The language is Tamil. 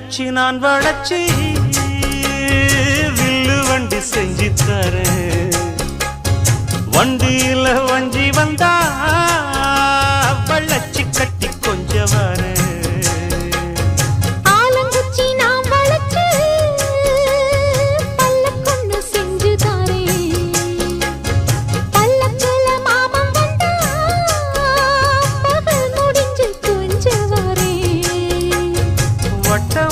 குச்சி நான் வளச்சி வில்லு வண்டி செஞ்சு தரேன். வண்டியில வஞ்சி வந்தா வள்ளச்சி கட்டி கொஞ்சம் வரேன். வட்ட